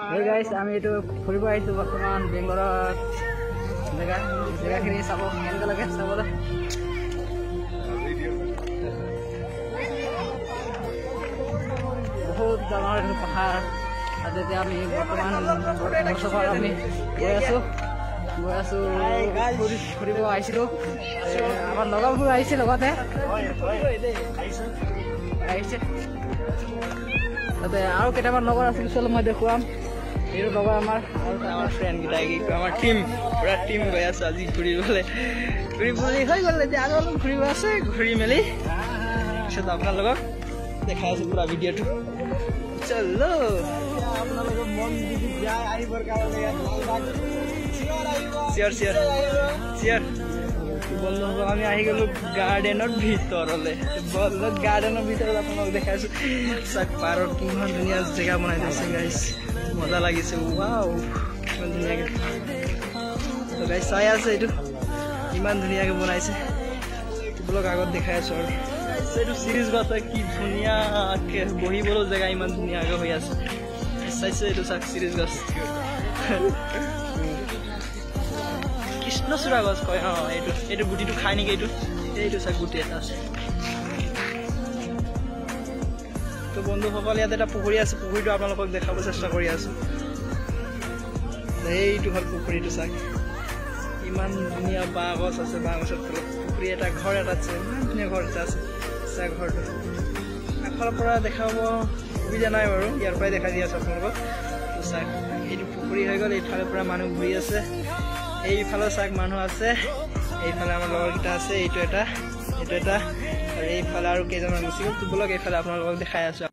Hey guys, আমি এইটো ফুৰিব আহিছো বৰ্তমান বেংগলত জেগাখিনি চাব কেনেকুৱা লাগে চাবলৈ বহুত ডাঙৰ এইটো পাহাৰ তাতে এতিয়া আমি বৰ্তমান আমি গৈ আছো ফুৰিব আহিছিলোঁ আমাৰ লগৰবোৰ আহিছে লগতে আহিছে তাতে আৰু কেইটামান লগৰ আছিল চলো মই দেখুৱাম এইটো লগৰ আমাৰ ফ্ৰেণ্ড কেইটা আমাৰ টিম পুৰা টিম গৈ আছে আজি ঘূৰিবলৈ হৈ গ'ল এতিয়া আৰু অলপ ঘূৰিব আছে ঘূৰি মেলি পিছত আপোনালোকক দেখাই আছো পুৰা ভিডিঅ'টো চলো আপোনালোকৰ মন যদি যায় আহিবৰ কাৰণে চিয়ৰ বন্ধুসকল আমি আহি গ'লো গাৰ্ডেনৰ ভিতৰলৈ গাৰ্ডেনৰ ভিতৰত আপোনালোক দেখাইছো চাওক পাৰত কিমান ধুনীয়া জেগা বনাই দিছে গাইছ মজা লাগিছে ৱাও কিমান ধুনীয়াকৈ তো গাইছ চাই আছে এইটো ইমান ধুনীয়াকৈ বনাইছে ব্লগ আগত দেখাই আছো আৰু এইটো চিৰিজ গছ কি ধুনীয়াকৈ বহিবলৈ জেগা ইমান ধুনীয়াকৈ হৈ আছে চাইছে এইটো চাওক চিৰিজ গছ কৃষ্ণচূড়া গছ কয় এইটো গুটিটো খাই নেকি এইটো চাওক গুটি এটা আছে তো বন্ধুসকল ইয়াত এটা পুখুৰী আছে পুখুৰীটো আপোনালোকক দেখাব চেষ্টা কৰি আছো এইটো হ'ল পুখুৰীটো চাওক ইমান ধুনীয়া বাঁহ গছ আছে বাঁহ গছৰ তলত পুখুৰী এটা ঘৰ এটা আছে ইমান ধুনীয়া ঘৰ এটা আছে চাওক ঘৰটো আগফালৰ পৰা দেখাব সুবিধা নাই বাৰু ইয়াৰ পৰাই দেখা দি আছো আপোনালোকক তো চাওক এইটো পুখুৰী হৈ গ'ল এইফালৰ পৰা মানুহ ঘূৰি আছে এইফালে চাওক মানুহ আছে এইফালে আমাৰ লগৰকেইটা আছে এইটো এটা আৰু এইফালে আৰু কেইজনমান গুচি গ'ল তো বলক এইফালে আপোনালোকক দেখাই আছো